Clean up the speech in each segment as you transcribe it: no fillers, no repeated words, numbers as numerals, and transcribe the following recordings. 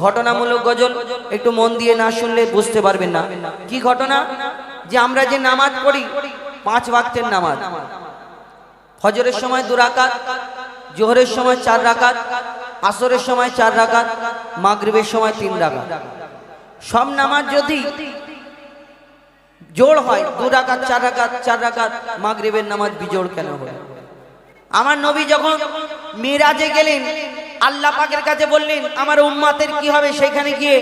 ঘটনামূলক গজল একটু মন দিয়ে না শুনলে বুঝতে পারবেন না। কি ঘটনা? যে আমরা যে নামাজ পড়ি 5 ওয়াক্তের নামাজ, ফজরের সময় 2 রাকাত, জোহরের সময় 4 রাকাত, আসরের সময় 4 রাকাত, মাগরিবের সময় 3 রাকাত। সব নামাজ যদি জোড় হয় 2 রাকাত 4 রাকাত 4 রাকাত, মাগরিবের নামাজ বিজোড় কেন হয়? আমার নবী যখন মিরাজে গেলেন, আল্লাহ পাকের কাছে বললেন আমার উম্মতের কি হবে, সেখানে গিয়ে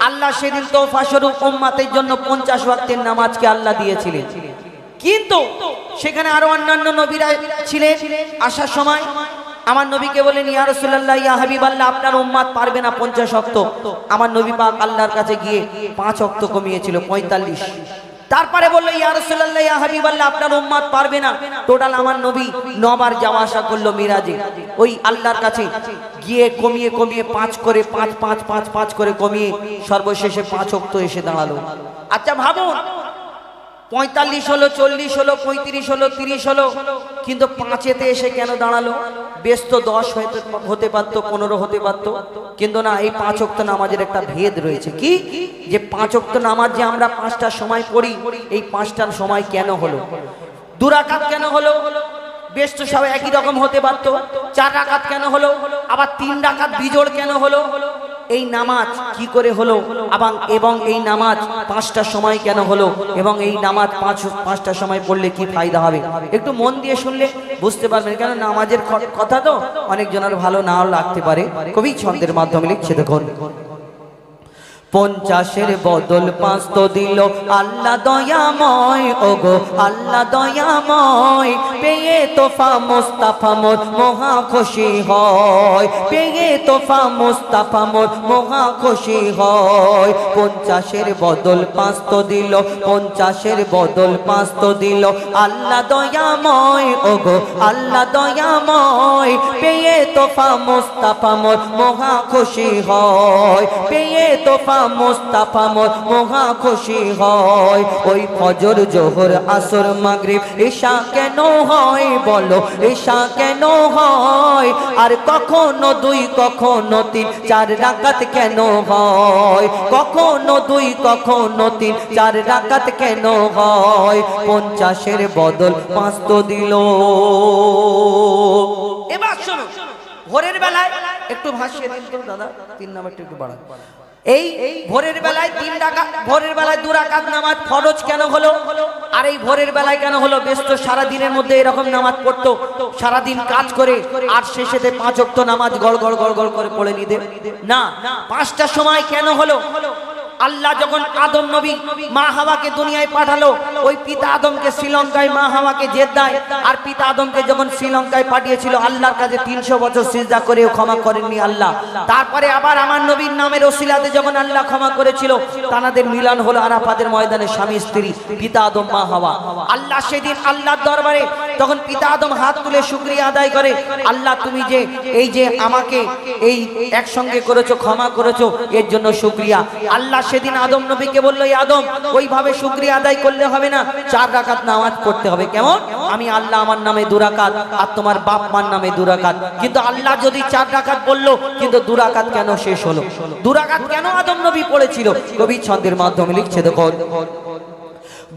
আল্লাহ সেদিন তোফা স্বরূপ উম্মতের জন্য 50 ওয়াক্তের নামাজকে আল্লাহ দিয়েছিলেন। কিন্তু সেখানে আরো অন্যান্য নবীরা ছিলেন। আসার সময় আমার নবীকে বলেন ইয়া রাসূলুল্লাহ ইয়া হাবিবাল্লাহ, আপনার উম্মত পারবে না 50 ওয়াক্ত। আমার নবী পাক আল্লাহর কাছে গিয়ে 5 ওয়াক্ত কমিয়েছিল, 45। তারপরে বললো ইয়া রাসূলুল্লাহ ইয়া হাবিবাল্লাহ, আপনার উম্মত পারবে না। টোটাল আমার নবী 9 বার যাওয়া আসা করলো মিরাজে, ওই আল্লাহর কাছে গিয়ে কমিয়ে কমিয়ে 5 করে 5 5 5 5 করে কমিয়ে সর্বশেষে 5 ওয়াক্ত এসে দাঁড়ালো। আচ্ছা ভাবুন, 45 হলো, 40 হলো, 35 হলো, 30 হলো, কিন্তু 5-এতে এসে কেন দাঁড়ালো? বেশ তো 10 হতে পারতো, 15 হতে পারতো, কিন্তু না, এই 5 ওয়াক্ত নামাজের একটা ভেদ রয়েছে। কি? যে 5 ওয়াক্ত নামাজ যে আমরা 5টার সময় পড়ি, এই 5টার সময় কেন হলো? 2 রাকাত কেন হলো? বেশ তো সব একই রকম হতে পারতো। 4 রাকাত কেন হলো? আবার 3 রাকাত বিজোড় কেন হলো? এই নামাজ কি করে হলো? এবং এই নামাজ 5টার সময় কেন হলো? এবং এই নামাজ 5টার সময় পড়লে কি ফায়দা হবে? একটু মন দিয়ে শুনলে বুঝতে পারবেন। কেন নামাজের কথা তো অনেকজনের ভালো নাও লাগতে পারে। কবি ছন্দের মাধ্যমে লিখছে, দেখুন 50-এর বদল 5 তো দিল আল্লাহ দয়াময়, ওগো আল্লাহ দয়াময়, পেয়ে তোফা মুস্তাফা মোর মহা খুশি হয়, পেয়ে তোফা মুস্তাফা মোর মহা খুশি হয়। 50-এর বদল 5 তো দিল, 50-এর বদল 5 তো দিল আল্লাহ দয়াময়, ওগো আল্লাহ দয়াময়, পেয়ে তোফা মুস্তাফা মোর মহা খুশি হয়, পেয়ে তোফা মুস্তাফা মোর মহা খুশি হয়। ওই ফজর জোহর আসর মাগরিব ঈশা কেন হয় বলো, ঈশা কেন হয়? আর কখনো 2 কখনো 3 4 রাকাত কেন হয়? কখনো 2 কখনো 3 4 রাকাত কেন হয়? 50-এর বদল 5 তো দিল। এবার শুনো, ভোরের বেলায় একটু ভাসিয়ে দিন তো দাদা, 3 নাম্বারটা একটু বাড়ান। এই ভোরের বেলায় 3 রাকাত, ভোরের বেলায় 2 রাকাত নামাজ ফরজ কেন হলো? আর এই ভোরের বেলায় কেন হলো? বেশ তো সারা দিনের মধ্যে এরকম নামাজ পড়তো, সারা দিন কাজ করে, আর শেষেতে 5 ওয়াক্ত নামাজ গড় গড় গড় গড় করে পড়ে নিতে না। 5টার সময় কেন হলো? আল্লাহ যখন আদম নবী মা হাওয়াকে দুনিয়ায় পাঠালো, ওই পিতা আদমকে শ্রীলঙ্কায়, মা হাওয়াকে জেদ্দায়, আর পিতা আদমকে যখন শ্রীলঙ্কায় পাঠিয়েছিল, আল্লাহর কাছে 300 বছর সিজদা করেও ক্ষমা করেননি আল্লাহ। তারপরে আবার আমার নবীর নামের ওসিলাতে যখন আল্লাহ ক্ষমা করেছিল, তানাদের মিলন হলো আরাফাতের ময়দানে, স্বামী স্ত্রী পিতা আদম মা হাওয়া। আল্লাহ সেদিন আল্লাহর দরবারে তখন পিতা আদম হাত তুলে শুকরিয়া আদায় করে, আল্লাহ তুমি যে এই যে আমাকে এই একসঙ্গে করেছো, ক্ষমা করেছো, এর জন্য শুকরিয়া। আল্লাহ সেদিন আদম নবীকে বললো, এই আদম ওইভাবে শুকরিয়া আদায় করলে হবে না, 4 রাকাত নামাজ পড়তে হবে। কেমন? আমি আল্লাহ আমার নামে 2 রাকাত, আর তোমার বাপ মার নামে 2 রাকাত। কিন্তু আল্লাহ যদি 4 রাকাত বললো, কিন্তু 2 রাকাত কেন শেষ হলো? 2 রাকাত কেন আদম নবী পড়েছিল? কবি ছন্দের মাধ্যমে লিখছে, দেখো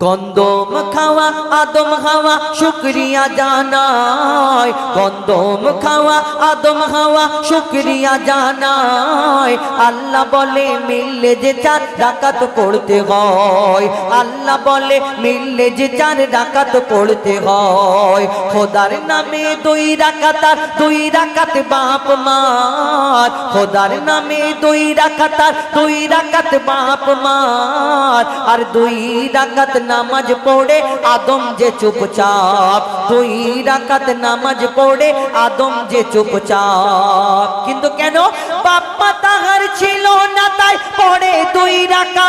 গন্ধম খাওয়া আদম হাওয়া শুকরিয়া জানায়, গন্ধম খাওয়া আদম হাওয়া শুকরিয়া জানায়। আল্লাহ বলে মিললে যে 4 রাকাত পড়তে হয়, আল্লাহ বলে মিললে যে 4 রাকাত পড়তে হয়। খোদার নামে 2 রাকাত আর 2 রাকাত বাপ মার, খোদার নামে 2 রাকাত আর 2 রাকাত বাপ মার। আর 2 রাকাত নামাজ পড়ে আদম যে চুপচাপ, 2 রাকাত নামাজ পড়ে আদম যে চুপচাপ। কিন্তু কেন? বাপ্পা তাহার ছিল না তাই পড়ে 2 রাকাত,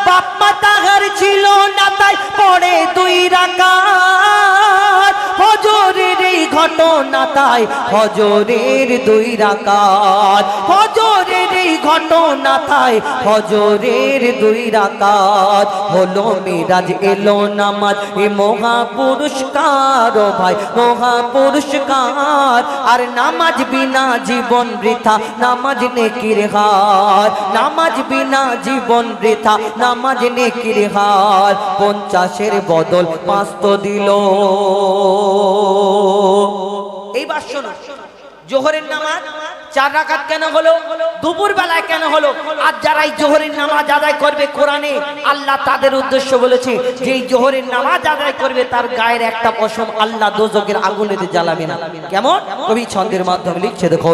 বাপ্পা তাহার ছিল না তাই পড়ে 2 রাকাত। ফজরের এই ঘটনা তাই ফজরের 2 রাকাত, ফজরের এই ঘটনা তাই ফজরের 2 রাকাত হলো মিরাজ এলো নামাজ এ মহা পুরস্কার ও ভাই মহা পুরস্কার আর নামাজ বিনা জীবন বৃথা নামাজ নেকির হার নামাজ বিনা জীবন বৃথা নামাজ নেকির হার 50-এর বদল 5 তো দিল এইবার শোনো জোহরের নামাজ 4 রাকাত কেন হলো দুপুর বেলায় কেন হলো আর যারা এই জোহরের নামাজ আদায় করবে কোরআনে আল্লাহ তাদের উদ্দেশ্য বলেছে যে এই জোহরের নামাজ আদায় করবে তার গায়ের একটা পশম আল্লাহ দোজখের আগুনেতে জ্বালাবে না কেমন কবি ছন্দের মাধ্যমে লিখছে দেখো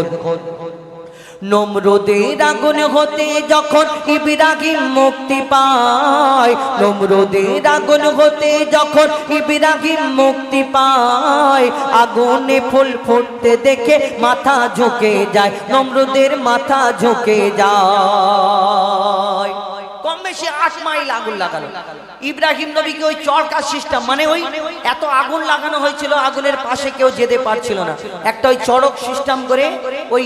নমরুদের আগুন হতে যখন ইব্রাহিম মুক্তি পায় নমরুদের আগুন হতে যখন ইব্রাহিম মুক্তি পায় আগুনে ফুল ফুটতে দেখে মাথা ঝুঁকে যায় নমরুদের মাথা ঝুঁকে যায় কম বেশি 8 মাইল আগুন লাগালো ইব্রাহিম নবীকে ওই চরকা সিস্টেম মানে ওই এত আগুন লাগানো হয়েছিল আগুনের পাশে কেউ যেতে পারছিল না একটা ওই চড়ক সিস্টেম করে ওই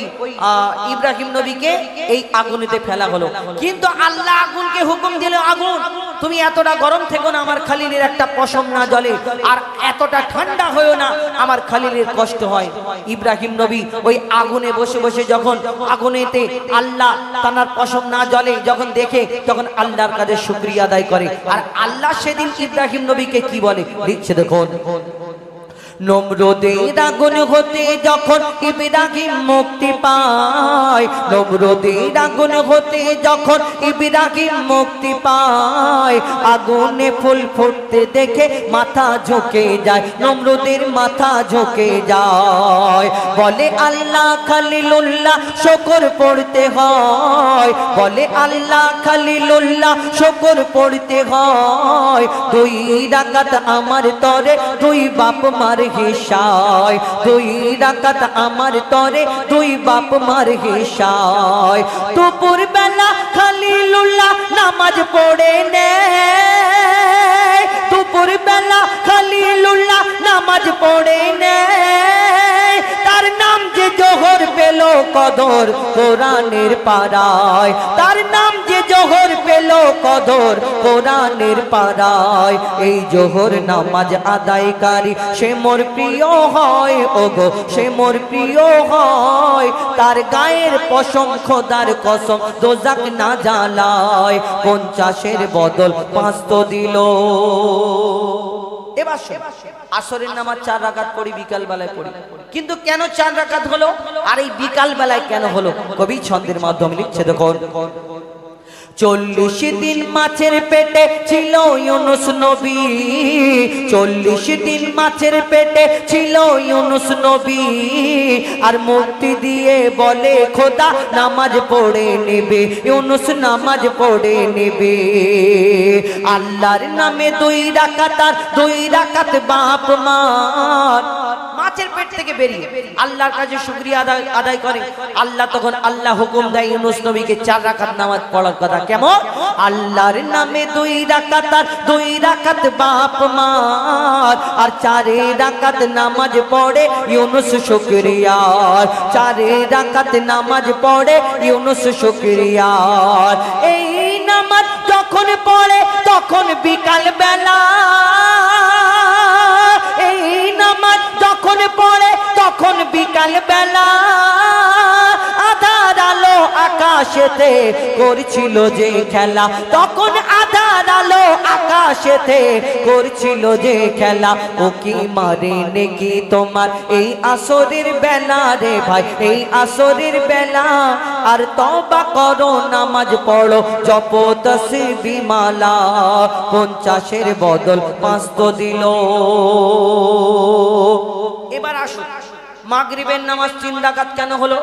ইব্রাহিম নবীকে এই আগুনেতে ফেলা হলো কিন্তু আল্লাহ আগুনকে হুকুম দিল আগুন তুমি এতটা গরম থেকো না আমার খলিলের একটা পশম না জ্বলে আর এতটা ঠান্ডা হয়ো না আমার খলিলের কষ্ট হয় ইব্রাহিম নবী ওই আগুনে বসে বসে যখন আগুনেতে আল্লাহ তার পশম না জ্বলে যখন দেখে তখন আল্লাহর কাছে শুকরিয়া আদায় করে আর আল্লাহ সেদিন ইব্রাহিম নবীকে কি বলে লিখছে দেখুন নমরুদের আগুন হতে যখন ইব্রাহিম মুক্তি পায় নমরুদের আগুন হতে যখন ইব্রাহিম মুক্তি পায় আগুনে ফুল ফুটতে দেখে মাথা ঝুঁকে যায় নমরুদের মাথা ঝুঁকে যায় বলে আল্লাহ খলিলুল্লাহ শুকর পড়তে হয় বলে আল্লাহ খলিলুল্লাহ শুকর পড়তে হয় 2 রাকাত আমার তরে 2 বাপ মার হিসায় 2 রাকাত আমার তরে 2 বাপ মার হিসায় দুপুর বেলা খলিলুল্লাহ নামাজ পড়ে নে দুপুর বেলা খলিলুল্লাহ নামাজ পড়ে নে তার নাম যে জোহর পেল কদর কোরআনের পারায় তার নাম যে জোহর পেল কদর কোরআনের পারায় এই জোহর নামাজ আদায়কারী সে মোর প্রিয় হয় ওগো সে মোর প্রিয় হয় তার গায়ের পশম খোদার কসম দোজাক না জ্বালায় 50-এর বদল 5 তো দিল এবার আসরের নামাজ 4 রাকাত পড়ি বিকাল বেলায় পড়ি কিন্তু কেন 4 রাকাত হলো আর এই বিকাল বেলায় কেন হলো কবি ছন্দের মাধ্যমে লিখছে দেখুন 40 দিন মাছের পেটে ছিল ইউনুস নবী 40 দিন মাছের পেটে ছিল ইউনুস নবী আর মুক্তি দিয়ে বলে খোদা নামাজ পড়ে নেবে ইউনুস নামাজ পড়ে নেবে আল্লাহর নামে 2 রাকাত আর 2 রাকাত বাপ মার মাছের পেট থেকে বেরিয়ে আল্লাহর কাছে শুকরিয়া আদায় করে আল্লাহ তখন আল্লাহ হুকুম দেয় ইউনুস নবীকে 4 রাকাত নামাজ পড়ার কথা কেমন আল্লাহর নামে 2 রাকাত আর 2 রাকাত বাপ মার আর 4 রাকাত নামাজ পড়ে ইউনুস শুকরিয়া 4 রাকাত নামাজ পড়ে ইউনুস শুকরিয়া এই নামাজ যখন পড়ে তখন বিকাল বেলা এই নামাজ যখন পড়ে তখন বিকাল বেলা আধার আলো আকাশেতে করছিল যে খেলা তখন আধার আলো আকাশেতে করছিল যে খেলা ও কি মারে নাকি তোমার এই আসরের বেলা রে ভাই এই আসরের বেলা আর তওবা করো নামাজ পড়ো জপ তসবিহ মালা 50-এর বদল 5 তো দিল এবার আসুন মাগরিবের নামাজ 3 রাকাত কেন হলো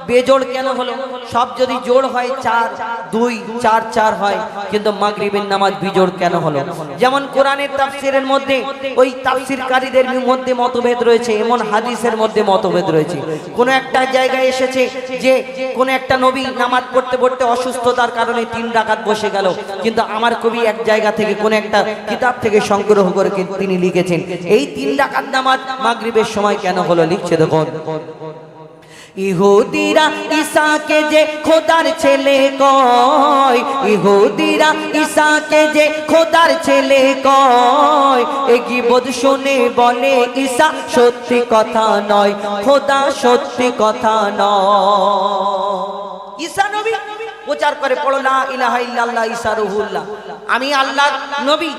বেজোড় কেন হলো সব যদি জোড় হয় 4 2 4 4 হয় কিন্তু মাগরিবের নামাজ বিজোড় কেন হলো যেমন কোরআনের তাফসীরের মধ্যে ওই তাফসীরকারীদের মধ্যে মতভেদ রয়েছে এমন হাদিসের মধ্যে মতভেদ রয়েছে কোন একটা জায়গায় এসেছে যে কোন একটা নবী নামাজ পড়তে পড়তে অসুস্থতার কারণে 3 রাকাত বসে গেল কিন্তু আমার কবি এক জায়গা থেকে কোন একটা কিতাব থেকে সংগ্রহ করে তিনি লিখেছেন এই 3 রাকাত নামাজ মাগরিবের সময় কেন হলো লিখছে দেখুন ইহুদিরা ঈসাকে যে খোদার ছেলে কয়, ইহুদিরা ঈসাকে যে খোদার ছেলে কয়, এ গীবত শুনে বলে ঈসা সত্যি কথা নয়, খোদা সত্যি কথা নয়। ঈসা নবী প্রচার করে, পড়ো লা ইলাহা ইল্লাল্লাহ ঈসা রুহুল্লাহ, আমি আল্লাহর নবী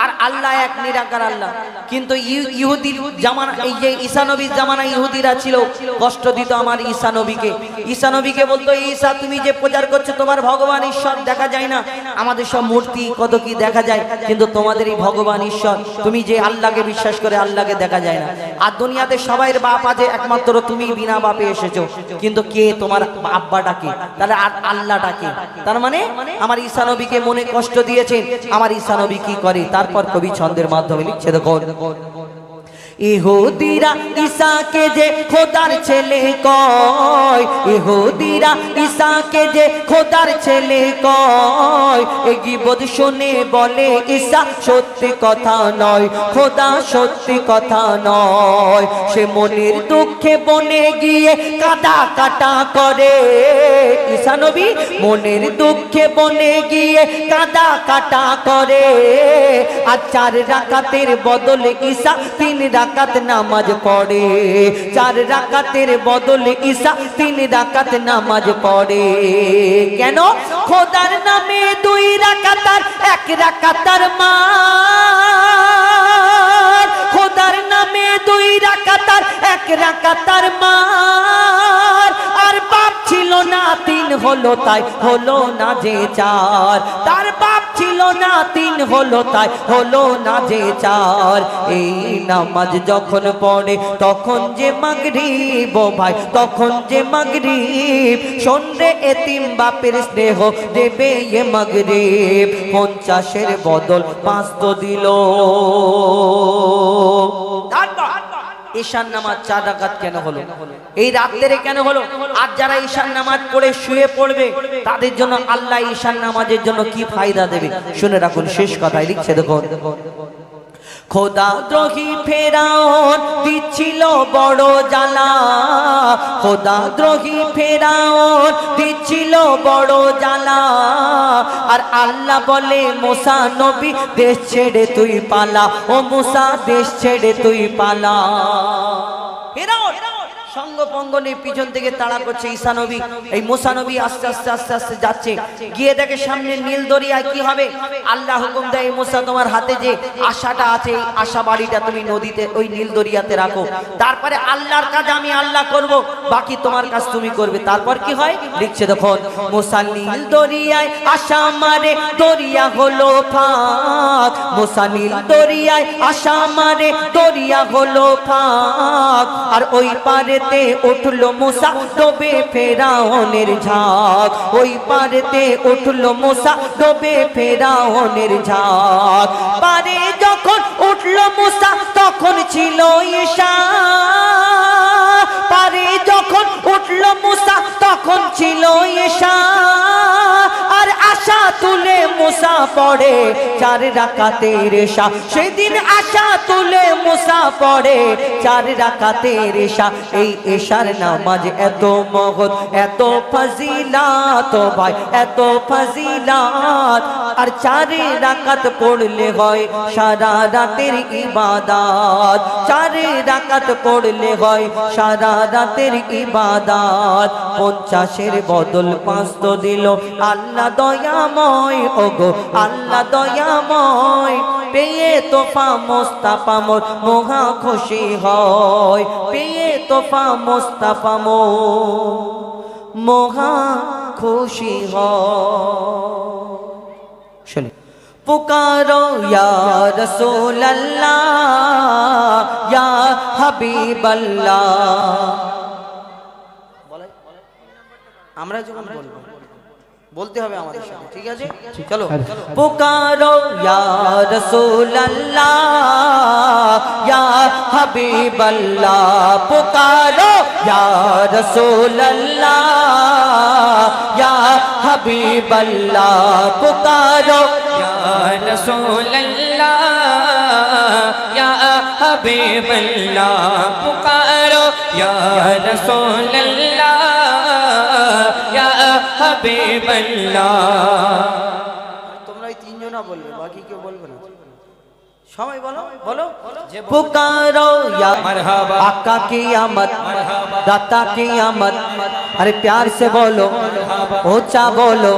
আর আল্লাহ এক নিরাকার আল্লাহ। কিন্তু ইহুদির জামানা, এই যে ঈসা নবীর জামানায় ইহুদিরা ছিল, কষ্ট দিত আমার ঈসা নবীকে। ঈসা নবীকে বলতো, ঈসা তুমি যে প্রচার করছো তোমার ভগবান ঈশ্বর দেখা যায় না, আমাদের সব মূর্তি কত কি দেখা যায়, কিন্তু তোমাদের এই ভগবান ঈশ্বর, তুমি যে আল্লাহকে বিশ্বাস করে আল্লাহকে দেখা যায় না। আর দুনিয়াতে সবাইয়ের বাপ আছে, একমাত্র তুমি বিনা বাপে এসেছো, কিন্তু কে তোমার আব্বাটা কে, তাহলে আল্লাহটা কে? তার মানে আমার ঈসা নবীকে মনে কষ্ট দিয়েছেন। আমার ঈসা নবী কি করে, তারপর কবি ছন্দের মাধ্যমে লিখছে দেখো, ইহুদিরা ঈসাকে যে খোদার ছেলে কয়, ইহুদিরা ঈসাকে যে খোদার ছেলে কয়, এ গীবত শুনে বলে ঈসা সত্যি কথা নয়, খোদা সত্যি কথা নয়। সে মনের দুঃখে বনে গিয়ে কাদা কাটা করে, ঈসা নবী মনের দুঃখে বনে গিয়ে কাদা কাটা করে। আর 4 রাকাতের বদলে ঈসা 3 রাকাত নামাজ পড়ে, 4 রাকাতের বদলে ঈসা 3 রাকাত নামাজ পড়ে। কেন? খোদার নামে 2 রাকাত আর 1 রাকাতার মার, খোদার নামে 2 রাকাত আর 1 রাকাতার মার। আর বাপ ছিল না 3 হলো তাই হলো না যে 4, তার বাপ ছিল না 3 হলো তাই হলো না যে 4। এই নামাজ যখন পড়ে তখন যে মাগরিব, ও ভাই তখন যে মাগরিব, শোন রে এতিম বাপের স্নেহ দেবে এ মাগরিব। 50-এর বদল 5 তো দিল। ঈশান নামাজ 4 রাকাত কেন হলো, এই রাত্রে কেন হলো? আর যারা ঈশান নামাজ পড়ে শুয়ে পড়বে তাদের জন্য আল্লাহ ঈশান নামাজের জন্য কি ফায়দা দেবে শুনে রাখুন। শেষ কথায় লিখছে দেখো, খোদা দ্রোহী ফেরাউন দিচ্ছিল বড় জ্বালা, খোদা দ্রোহী ফেরাউন দিচ্ছিল বড় জ্বালা। আর আল্লাহ বলে মুসা নবী দেশ ছেড়ে তুই পালা, ও মুসা দেশ ছেড়ে তুই পালা। ফেরাউন সঙ্গ পঙ্গ নিয়ে পিছন থেকে তাড়া করছে ঈসা নবী। এই মুসা নবী আস্তে আস্তে আস্তে আস্তে যাচ্ছে, গিয়ে দেখে সামনে নীল দরিয়ায় কি হবে। আল্লাহ হুকুম দেয়, মুসা তোমার হাতে যে আশাটা আছে এই আশা বাড়িটা তুমি নদীতে ওই নীল দরিয়াতে রাখো, তারপরে আল্লাহর কাজ আমি আল্লাহ করব, বাকি তোমার কাজ তুমি করবে। তারপর কি হয় লিখছে দেখুন, মুসা নীল দরিয়ায় আশা মারে দরিয়া হলো ফাঁক, মুসা নীল দরিয়ায় আশা মারে দরিয়া হলো ফাঁক। আর ওই পারে উঠলো মুসা ডোবে ফেরাউনের ঝাঁক, ওই পারেতে উঠলো মুসা ডোবে ফেরাউনের ঝাঁক। পারে যখন উঠলো মুসা তখন ছিল ঈশা, পারে যখন উঠলো মুসা তখন ছিল ঈশা। আর আশা তুলে মুসা পড়ে 4 রাকাতের ঈশা, সেদিন আশা তুলে মুসা পড়ে 4 রাকাতের ঈশা। এই ঈশার নামাজ এত মহৎ এত ফজিলাত, ভাই এত ফজিলাত। আর 4 রাকাত পড়লে হয় সারা রাতের ইবাদত, 4 রাকাত পড়লে হয় সারা রাতের ইবাদত। 50-এর বদল 5 তো দিল আল্লাহ দয়াময়, ওগো আল্লাহ দয়াময়। পেয়ে তোফা মুস্তাফা মোর মহা খুশি হয়, পেয়ে তোফা মুস্তাফা মোর মহা খুশি হয়। শুনি, পুকারো ইয়া রাসূলুল্লাহ ইয়া হাবিবাল্লাহ। আমরা যখন বলবো বলতে হবে আমাদের সাথে, ঠিক আছে? চলো, পুকারো ইয়া রাসূলুল্লাহ ইয়া হাবিবাল্লাহ, পুকারো ইয়া রাসূলুল্লাহ ইয়া হাবিবাল্লাহ, পুকারো ইয়া রাসূলুল্লাহ ইয়া হাবিবাল্লাহ, পুকারো या रसूल अल्लाह या हबीब अल्लाह। তোমরা এই তিনজনা বলবে, বাকি কেউ বলবে না। সবাই বলো বলো। पुकारो या मरहबा आका की आमद, दाता की आमद। अरे प्यार से बोलो, ऊंचा बोलो।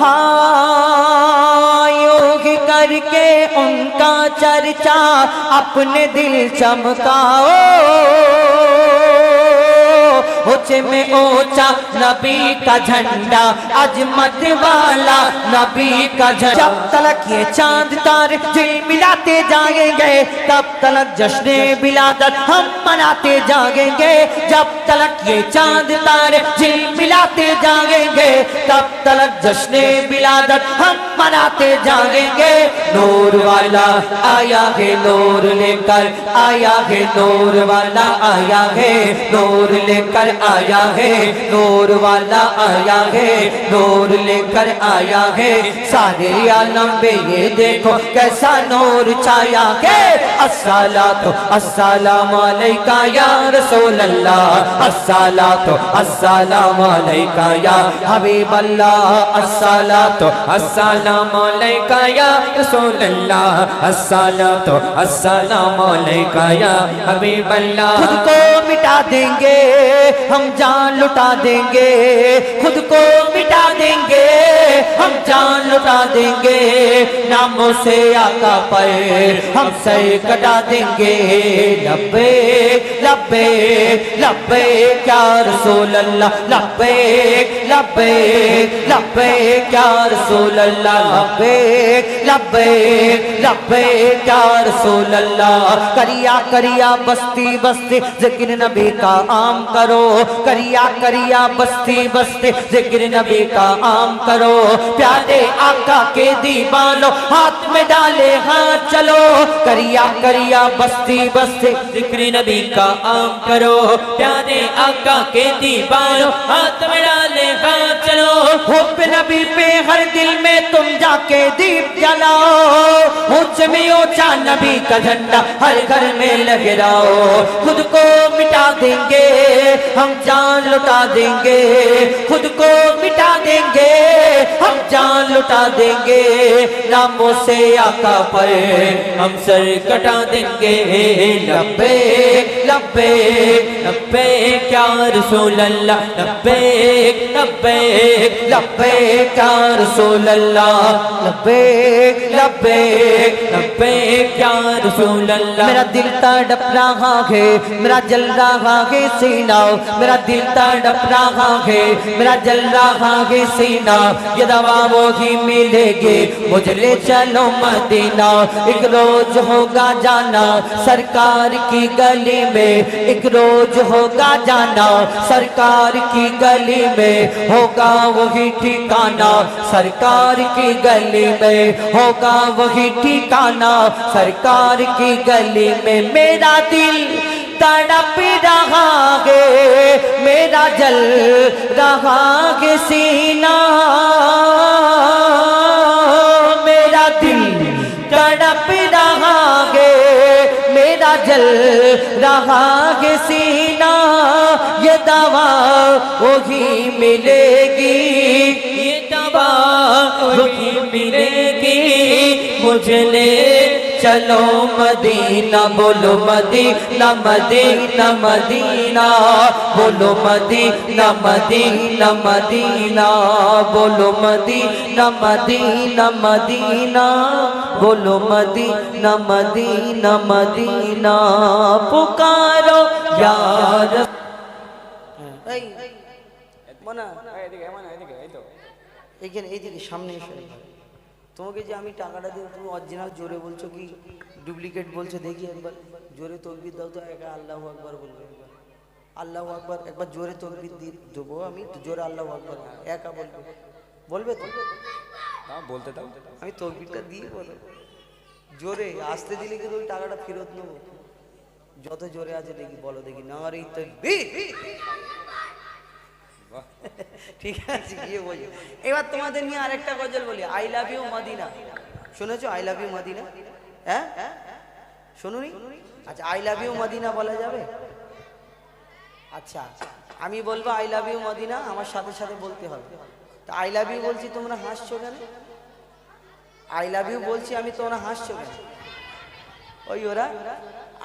हाँ योग करके उनका चर्चा अपने दिल चमकाओ। ऊंचे में ऊंचा नबी का झंडा, अजमत वाला नबी का झंडा। जब तलक ये चांद तारे झिलमिलाते जाएंगे, तब तलक जश्ने विलादत हम मनाते जाएंगे। जब तलक ये चांद तारे झिलमिलाते जाएंगे, तब तलक जश्ने विलादत हम मनाते जाएंगे। नूर वाला आया है, नूर लेकर आया है, नूर वाला आया है, नूर लेकर आया है, नूर वाला आया है, नूर लेकर आया है। सारे आलम पे ये देखो कैसा नूर छाया है। अस्सलातु अस्सलामु अलैका या रसूल अल्लाह, अस्सलातु अस्सलामु अलैका या हबीब अल्लाह, अस्सलातु अस्सलामु अलैका या रसूल अल्लाह, अस्सलातु अस्सलामु अलैका या हबीब अल्लाह। खुद को मिटा देंगे हम, जान लुटा देंगे, खुद को मिटा देंगे हम, जान लुटा देंगे। नामों से आका पर हम सर कटा देंगे। लब्बे लब्बे लब्बे क्या रसूल अल्लाह, लब्बे लब्बे लब्बे क्या रसूल अल्लाह, लब्बे लब्बे लब्बे क्या रसूल अल्लाह। करिया करिया बस्ती बस्ती जिक्र नबी का आम करो, करिया करिया बस्ती बस्ती जिक्र नबी का आम करो। प्यारे आका के दीवानो हाथ में डाले हाथ चलो, करिया करिया बस्ती बस्ती जिक्र नबी का आम करो। प्यारे आका के दीवानो हाथ में डाले हाथ चलो। हुब नबी पे हर दिल में तुम जाके दीप जलाओ। ऊंच में ऊंचा नबी का झंडा हर घर में लहराओ। खुद को मिटा देंगे हम, जान लुटा देंगे, खुद को मिटा देंगे हम, जान लुटा देंगे। नामों से आका पर हम सर कटा देंगे। लब्बे लब्बे लब्बे क्या रसूल अल्लाह, लब्बे लब्बे लब्बे क्या रसूल अल्लाह, लब्बे लब्बे लब्बे क्या रसूल अल्लाह। मेरा दिल तड़प रहा है, मेरा जल रहा है सीना, मेरा दिल तड़प रहा है, मेरा जल रहा है सीना। ये दवा वो ही मिलेगी, मुझे ले चलो मदीना। एक रोज होगा जाना सरकार की गली में, एक रोज होगा जाना सरकार की गली में। होगा वही ठिकाना सरकार की गली में, होगा वही ठिकाना सरकार की गली में। मेरा दिल तड़प रहा है, मेरा जल रहा है सीना, मेरा दिल तड़प रहा है, मेरा जल रहा है सीना। ये दवा वही मिलेगी, ये दवा वही मिलेगी, मुझे ले चलो मदीना। बोलो मदीना मदीना मदीना, बोलो मदीना मदीना मदीना, बोलो मदीना मदीना मदीना, बोलो मदीना मदीना मदीना। पुकारो यार এইখানে এইদিকে সামনে এসে তোমাকে যে আমি টাকাটা দিই তুমি অরিজিনাল জোরে বলছো কি ডুপ্লিকেট বলছো দেখি একবার জোরে তকবীর দাও তো। একা আল্লাহু আকবার বলবে, আল্লাহু আকবার একবার জোরে তকবীর দিয়ে দেবো আমি, জোরে আল্লাহু আকবার একা বলবে, বলবে তো? বলতে দাও, আমি তকবীরটা দিয়ে বলো জোরে। আসতে দিলে কিন্তু ওই টাকাটা ফেরত নেবো। যত জোরে আছে দেখি বলো দেখি, নারে তাকবীর। ঠিক আছে গিয়ে বলি। এবার তোমাদের নিয়ে আরেকটা গজল বলি, আই লাভ ইউ মদিনা। শুনেছো আই লাভ ইউ মদিনা? হ্যাঁ, 'আই লাভ ইউ মদিনা' বলা যাবে? আচ্ছা আমি বলবো আই লাভ ইউ মদিনা, আমার সাথে সাথে বলতে হবে। তা আই লাভ ইউ বলছি তোমরা হাসছো কেন? আই লাভ ইউ বলছি আমি, তোমরা হাসছো কেন? ওই ওরা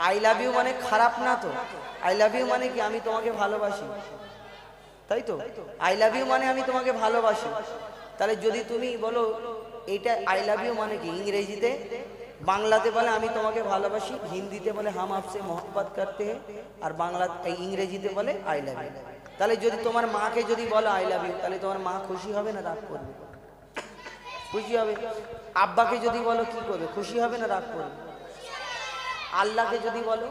আই লাভ ইউ মানে খারাপ না তো, আই লাভ ইউ মানে কি আমি তোমাকে ভালোবাসি, তাই তো? আই লাভ ইউ মানে আমি তোমাকে ভালোবাসি। তাহলে যদি তুমি বলো এইটা আই লাভ ইউ মানে কি, ইংরেজিতে বাংলাতে বলে আমি তোমাকে ভালোবাসি, হিন্দিতে বলে হাম আপসে মোহব্বত করতে हैं, আর বাংলা ইংরেজিতে বলে আই লাভ ইউ। তাহলে যদি তোমার মাকে যদি বলো আই লাভ ইউ, তাহলে তোমার মা খুশি হবে না রাগ করবে? খুশি হবে। আব্বাকে যদি বলো কি করবে, খুশি হবে না রাগ করবে? আল্লাহকে যদি বলো,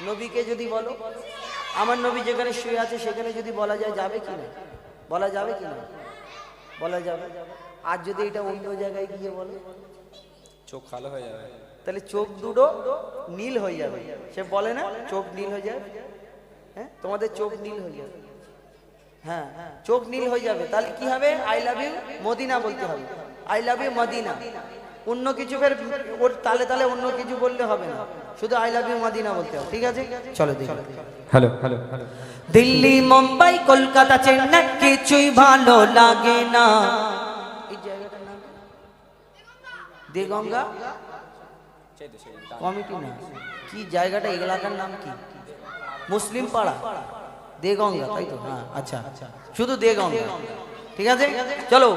নবীকে যদি বলো, আমার নবী যেখানে শুয়ে আছে সেখানে যদি বলা যায় যাবে কি না? বলা যাবে কি না? বলা যাবে। আর যদি এটা অন্য জায়গায় গিয়ে বলো, চোখ কালো হয়ে যাবে, তাহলে চোখ দুটো নীল হয়ে যাবে। সে বলে না চোখ নীল হয়ে যাবে, হ্যাঁ তোমাদের চোখ নীল হয়ে যাবে, হ্যাঁ চোখ নীল হয়ে যাবে। তাহলে কি হবে? আই লাভ ইউ মদিনা বলতে হবে, আই লাভ ইউ মদিনা। অন্য কিছু ফের ওর তালে তালে অন্য কিছু বললে হবে না, শুধু আই লাভ ইউ মদিনা বলতে হবে। ঠিক আছে, চলো দেখি। Hello hello hello. Delhi Mumbai Kolkata Chennai কিছুই ভালো লাগে না। এই জায়গাটার নাম দেগঙ্গা কমিটি না, কি জায়গাটা এলাকার নাম কি? মুসলিম পাড়া দেগঙ্গা, তাই তো? হ্যাঁ আচ্ছা, শুধু দেগঙ্গা। ঠিক আছে চলো।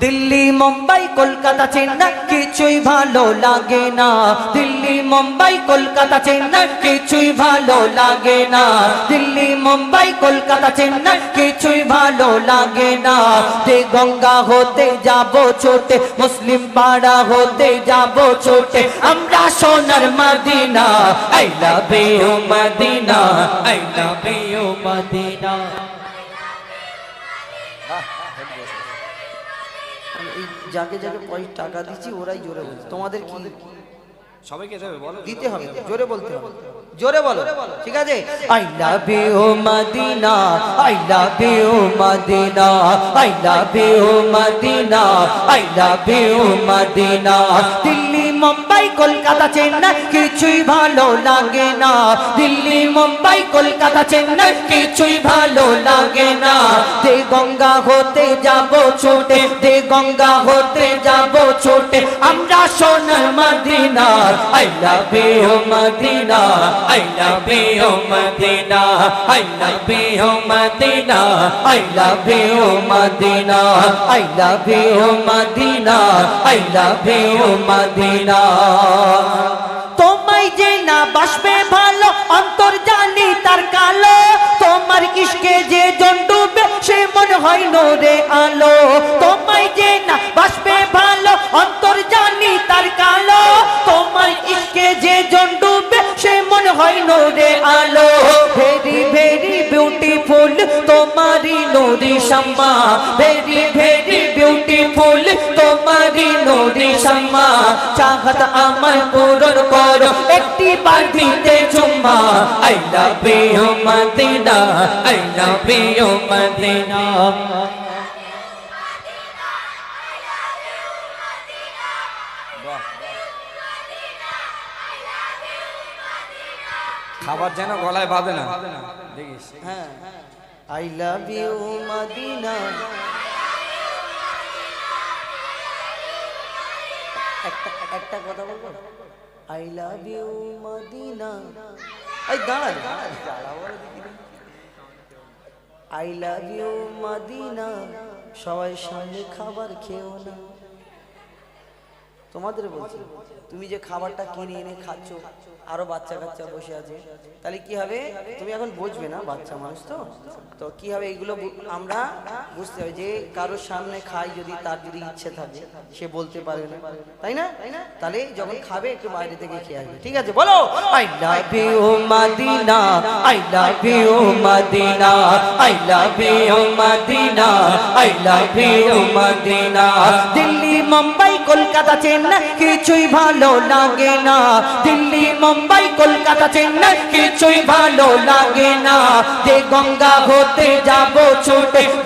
দিল্লি মুম্বাই কলকাতা চেন্নাই কিছুই ভালো লাগে না, দিল্লি মুম্বাই কলকাতা চেন্নাই কিছুই ভালো লাগে না, দিল্লি মুম্বাই কলকাতা চেন্নাই কিছুই ভালো লাগে না। দেগঙ্গা হতে যাব ছোটে, মুসলিম পাড়া হতে যাব ছোটে, আমরা সোনার Medina. I love you Medina, I love you Medina. যাকে যাকে পয়সা টাকা দিচ্ছি ওরাই জোরে বলছে, তোমাদের কি সবাইকে দেবে বলো, দিতে হবে, জোরে বলতে হবে, জোরে বলো। ঠিক আছে, I love you Medina, I love you Medina, I love you Medina, I love you Medina. Delhi Mumbai Kolkata Chennai কিছুই ভালো লাগে না, দিল্লি মুম্বাই কলকাতা চেন্নাই কিছুই ভালো লাগে না। দেগঙ্গা হতে যাব ছোটে, দেগঙ্গা হতে যাব ছোটে, আমরা সোনার Medina. I love you Madina, I love you Madina, I love you Madina, I love you Madina, I love you Madina, I love you Madina। তোমায় যে না বাসবে ভালো, অন্তর জানি তার কালো, তোমার ইশকে যে জন ডুবে সে মন হয় নোরে আলো। তোমায় যে না বাসবে ভালো, অন্তর জানি তার কালো, তোমার ইশকে যে জন ডুবে সে মন হয় নোরে আলো। ভেরি ভেরি বিউটিফুল তোমারি নুরি শাম্মা, ভেরি ভেরি বিউটিফুল তোমারি নুরি শাম্মা। চাহত আমার পূরণ করো একটি বার দিতে চুম্মা। I love you Medina, I love you Medina. খাবার যেন গলায় বাঁধে না, দেখিস। হ্যাঁ, আই লাভ ইউ মদিনা। একটা কথা বলবো, আই লাভ ইউ মদিনা। এই দাঁড়া, আই লাভ ইউ মদিনা। সবাই সামনে খাবার খেও না, তোমাদের বলছি। তুমি যে খাবারটা কিনে এনে খাচ্ছ, আরো বাচ্চা কাচ্চা বসে আছে, তাহলে কি হবে? তুমি এখন বুঝবে না, বাচ্চা মানুষ তো, তো কি হবে এইগুলো আমরা বুঝতে হবে। যে কারোর সামনে খাই যদি তার যদি ইচ্ছে থাকে সে বলতে পারে না, তাই না? তাহলে যখন খাবে একটু বাইরে থেকে খেয়ে আসবে। ঠিক আছে বলো, I love you Medina, I love you Medina, I love you Medina, I love you Medina. Delhi Mumbai Kolkata Chennai কিছুই ভালো লাগে না, দিল্লি মুম্বাই কলকাতা চেন্নাই কিছুই ভালো লাগে না। দেগঙ্গা হতে যাব ছোটে,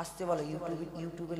আসতে বলো, ইউটিউবে